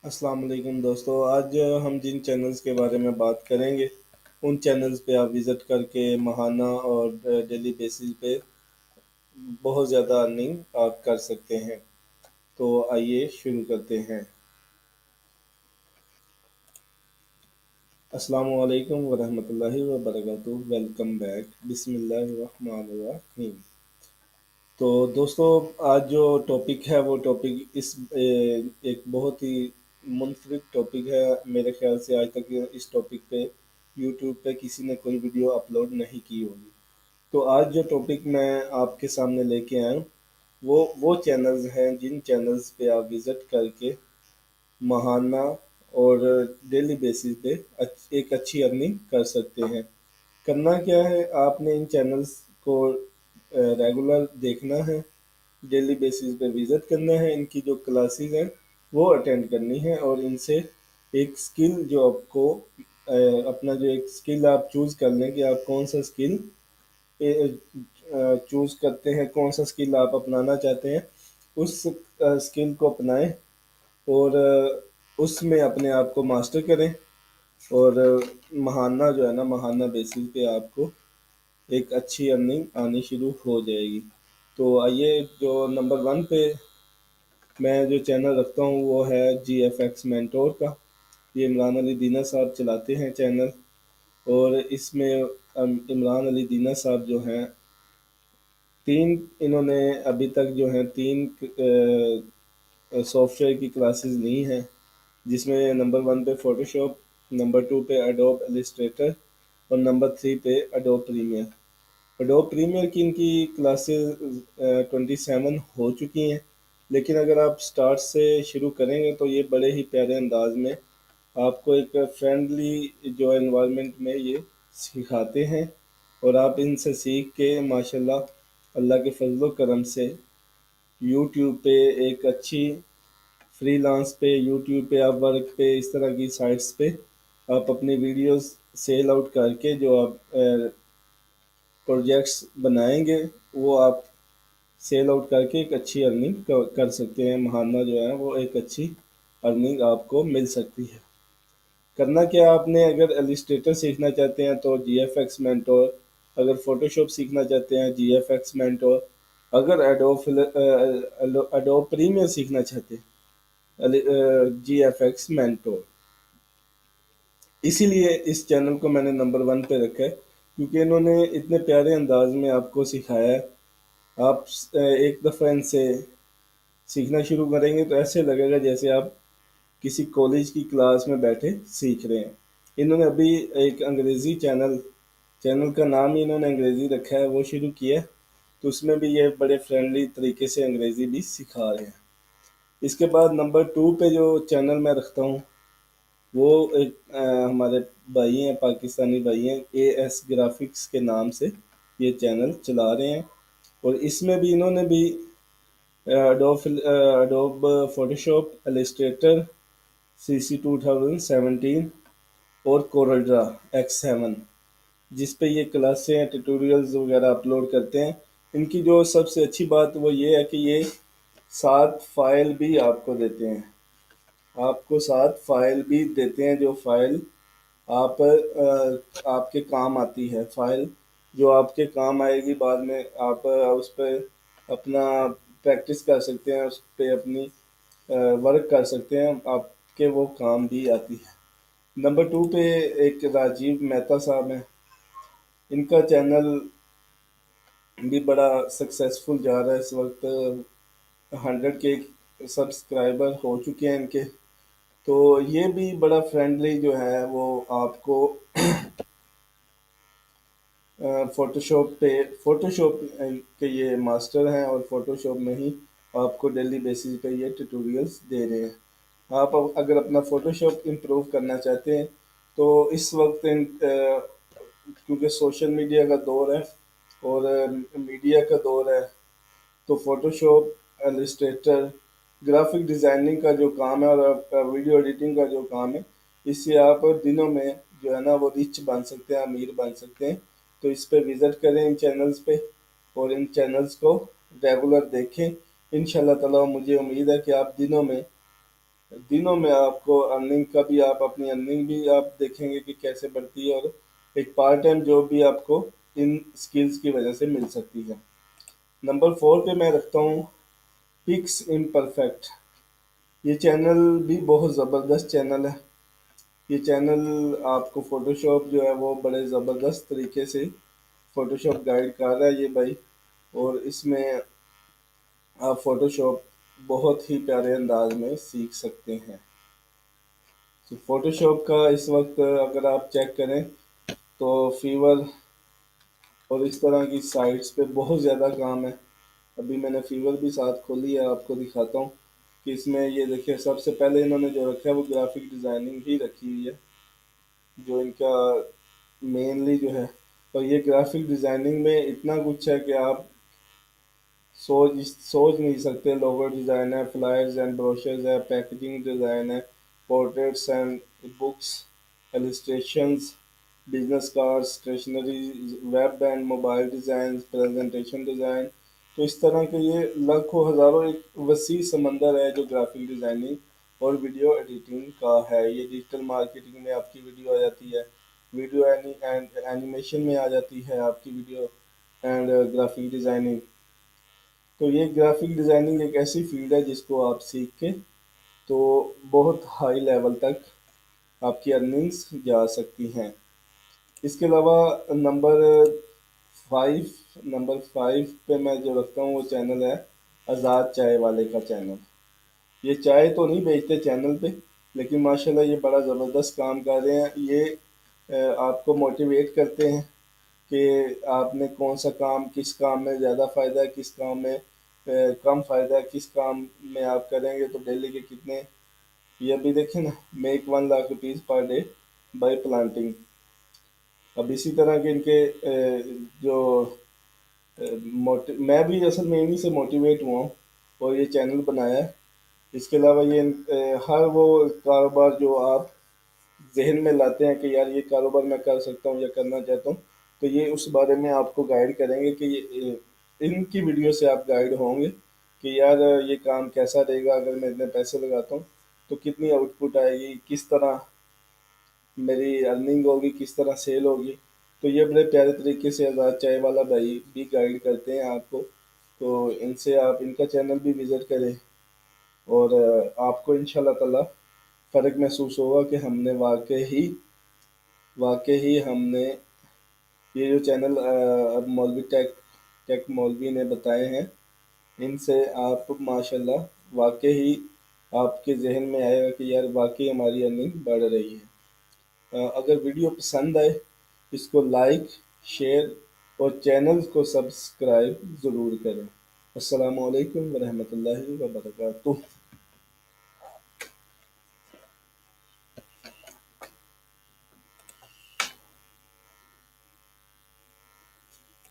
अस्सलाम वालेकुम दोस्तों। आज हम जिन चैनल्स के बारे में बात करेंगे उन चैनल्स पे आप विज़िट करके माहाना और डेली बेसिस पे बहुत ज़्यादा अर्निंग आप कर सकते हैं। तो आइए शुरू करते हैं। अस्सलाम वालेकुम वरहमतुल्लाहि वबरकातुहू। Welcome back. बिस्मिल्लाहिर्रहमानिर्रहीम। तो दोस्तों, आज जो टॉपिक है वो टॉपिक एक बहुत ही मुनफरिद टॉपिक है। मेरे ख्याल से आज तक इस टॉपिक पे यूट्यूब पे किसी ने कोई वीडियो अपलोड नहीं की होगी। तो आज जो टॉपिक मैं आपके सामने लेके आया हूँ वो चैनल्स हैं जिन चैनल्स पे आप विज़िट करके माहाना और डेली बेसिस पे एक अच्छी अर्निंग कर सकते हैं। करना क्या है, आपने इन चैनल्स को रेगुलर देखना है, डेली बेसिस पे विज़िट करना है, इनकी जो क्लासेस हैं वो अटेंड करनी है और इनसे एक स्किल जो आपको अपना जो एक स्किल आप चूज़ कर लें कि आप कौन सा स्किल चूज़ करते हैं, कौन सा स्किल आप अपनाना चाहते हैं, उस स्किल को अपनाएं और उसमें अपने आप को मास्टर करें और महाना जो है ना, महाना बेसिस पे आपको एक अच्छी अर्निंग आनी शुरू हो जाएगी। तो आइए, जो नंबर वन पे मैं जो चैनल रखता हूँ वो है जी एफ एक्स मैंटोर का। ये इमरान अली दीना साहब चलाते हैं चैनल। और इसमें इमरान अली दीना साहब जो हैं, तीन इन्होंने अभी तक जो हैं तीन सॉफ्टवेयर की क्लासेस ली हैं, जिसमें नंबर वन पे फ़ोटोशॉप, नंबर टू पे एडोब इलस्ट्रेटर और नंबर थ्री पे एडोब प्रीमियर। एडोब प्रीमियर की इनकी क्लासेस 27 हो चुकी हैं, लेकिन अगर आप स्टार्ट से शुरू करेंगे तो ये बड़े ही प्यारे अंदाज में आपको एक फ्रेंडली जो एनवायरनमेंट में ये सिखाते हैं और आप इनसे सीख के माशाल्लाह अल्लाह के फजलो करम से यूट्यूब पे एक अच्छी फ्रीलांस पे, यूट्यूब पे, आप वर्क पे, इस तरह की साइट्स पे आप अपनी वीडियोस सेल आउट करके जो आप प्रोजेक्ट्स बनाएंगे वो आप सेल आउट करके एक अच्छी अर्निंग कर सकते हैं। महाना जो है वो एक अच्छी अर्निंग आपको मिल सकती है। करना क्या है, आपने अगर एलिस्ट्रेटर सीखना चाहते हैं तो जी एफ एक्स मेंटोर, अगर फोटोशॉप सीखना चाहते हैं जी एफ एक्स मेंटोर, अगर एडोब प्रीमियर सीखना चाहते हैं जी एफ एक्स मेंटोर। इसीलिए इस चैनल को मैंने नंबर वन पे रखा है, क्योंकि इन्होंने इतने प्यारे अंदाज में आपको सिखाया है। आप एक दफ़ा इनसे सीखना शुरू करेंगे तो ऐसे लगेगा जैसे आप किसी कॉलेज की क्लास में बैठे सीख रहे हैं। इन्होंने अभी एक अंग्रेज़ी चैनल चैनल का नाम ही इन्होंने अंग्रेज़ी रखा है, वो शुरू किया है। तो उसमें भी ये बड़े फ्रेंडली तरीके से अंग्रेज़ी भी सिखा रहे हैं। इसके बाद नंबर टू पे जो चैनल मैं रखता हूँ वो एक हमारे भाई हैं, पाकिस्तानी भाई हैं, ए एस ग्राफिक्स के नाम से ये चैनल चला रहे हैं। और इसमें भी इन्होंने भी अडोब फोटोशॉप, इलस्ट्रेटर, सी सी 2017 और कोरल्ड्रा X7, जिस पे ये क्लासें, ट्यूटोरियल्स वगैरह अपलोड करते हैं। इनकी जो सबसे अच्छी बात वो ये है कि ये साथ फाइल भी आपको देते हैं। आपको साथ फाइल भी देते हैं, जो फाइल आपके काम आती है। फाइल जो आपके काम आएगी, बाद में आप उस पर अपना प्रैक्टिस कर सकते हैं, उस पर अपनी वर्क कर सकते हैं, आपके वो काम भी आती है। नंबर टू पे एक राजीव मेहता साहब हैं। इनका चैनल भी बड़ा सक्सेसफुल जा रहा है इस वक्त। 100 के सब्सक्राइबर हो चुके हैं इनके। तो ये भी बड़ा फ्रेंडली जो है वो आपको फ़ोटोशॉप के ये मास्टर हैं और फ़ोटोशॉप में ही आपको डेली बेसिस पे ये ट्यूटोरियल्स दे रहे हैं। आप अगर अपना फ़ोटोशॉप इम्प्रूव करना चाहते हैं तो इस वक्त क्योंकि सोशल मीडिया का दौर है और मीडिया का दौर है, तो फ़ोटोशॉप, इलस्ट्रेटर, ग्राफिक डिज़ाइनिंग का जो काम है और वीडियो एडिटिंग का जो काम है, इससे आप दिनों में जो है ना वो रिच बन सकते हैं, अमीर बन सकते हैं। तो इस पे विज़िट करें इन चैनल्स पे और इन चैनल्स को रेगुलर देखें। इंशाल्लाह ताला मुझे उम्मीद है कि आप दिनों में دنوں میں آپ کو ارننگ کا بھی، آپ اپنی ارننگ بھی آپ دیکھیں گے کہ کیسے بڑھتی ہے، اور ایک پارٹ ٹائم جاب بھی آپ کو ان سکلز کی وجہ سے مل سکتی ہے۔ نمبر 4 پہ میں رکھتا ہوں پکس امپرفیکٹ۔ یہ چینل بھی بہت زبردست چینل ہے۔ یہ چینل آپ کو فوٹو شاپ جو ہے وہ بڑے زبردست طریقے سے فوٹو شاپ گائیڈ کر رہا ہے یہ بھائی، اور اس میں آپ فوٹو شاپ بہت ہی پیارے انداز میں سیکھ سکتے ہیں۔ فوٹو شاپ کا اس وقت اگر آپ چیک کریں تو فیور اور اس طرح کی سائٹس پہ بہت زیادہ کام ہے۔ ابھی میں نے فیور بھی ساتھ کھولی ہے، آپ کو دکھاتا ہوں کہ اس میں یہ دیکھیں سب سے پہلے انہوں نے جو رکھا ہے وہ گرافک ڈیزائننگ ہی رکھی ہوئی ہے، جو ان کا مینلی جو ہے۔ اور یہ گرافک ڈیزائننگ میں اتنا کچھ ہے کہ آپ سوچ نہیں سکتے۔ لوگو ڈیزائن ہے، فلائرز اینڈ بروشرز ہے، پیکجنگ ڈیزائن ہے، portraits and books, illustrations, business card, stationery, web and mobile design, presentation design. تو اس طرح کے یہ لاکھوں ہزاروں ایک وسیع سمندر ہے جو گرافک ڈیزائننگ اور ویڈیو ایڈیٹنگ کا ہے۔ یہ ڈیجیٹل مارکیٹنگ میں آپ کی ویڈیو آ جاتی ہے، ویڈیو اینیمیشن میں آ جاتی ہے آپ کی ویڈیو، اینڈ گرافک ڈیزائننگ۔ تو یہ گرافک ڈیزائننگ ایک ایسی فیلڈ ہے جس کو آپ سیکھ کے تو بہت ہائی لیول تک آپ کی ارننگز جا سکتی ہیں۔ اس کے علاوہ نمبر 5 پہ میں جو رکھتا ہوں وہ چینل ہے آزاد چائے والے کا چینل۔ یہ چائے تو نہیں بیچتے چینل پہ، لیکن ماشاءاللہ یہ بڑا زبردست کام کر رہے ہیں۔ یہ آپ کو موٹیویٹ کرتے ہیں کہ آپ نے کون سا کام، کس کام میں زیادہ فائدہ ہے، کس کام میں کم فائدہ ہے، کس کام میں آپ کریں گے تو ڈیلی کے کتنے، یہ ابھی دیکھیں نا، make 1 lakh rupees per day by planting. اب اسی طرح کے ان کے جو میں بھی اصل میں انہی سے موٹیویٹ ہوا ہوں اور یہ چینل بنایا ہے۔ اس کے علاوہ یہ ہر وہ کاروبار جو آپ ذہن میں لاتے ہیں کہ یار یہ کاروبار میں کر سکتا ہوں یا کرنا چاہتا ہوں، تو یہ اس بارے میں آپ کو گائیڈ کریں گے کہ ان کی ویڈیو سے آپ گائیڈ ہوں گے کہ یار یہ کام کیسا رہے گا، اگر میں اتنے پیسے لگاتا ہوں تو کتنی آؤٹ پٹ آئے گی، کس طرح میری ارننگ ہوگی، کس طرح سیل ہوگی۔ تو یہ بڑے پیارے طریقے سے آزاد چائے والا بھائی بھی گائیڈ کرتے ہیں آپ کو، تو ان سے آپ ان کا چینل بھی وزٹ کریں، اور آپ کو انشاءاللہ تعالی فرق محسوس ہوگا کہ ہم نے واقعی ہم نے یہ جو چینل اب مولوی ٹیک مولوی نے بتائے ہیں، ان سے آپ ماشاءاللہ واقعی آپ کے ذہن میں آئے گا کہ یار واقعی ہماری ارننگ بڑھ رہی ہے۔ اگر ویڈیو پسند آئے اس کو لائک، شیئر اور چینل کو سبسکرائب ضرور کریں۔ السلام علیکم ورحمۃ اللہ وبرکاتہ۔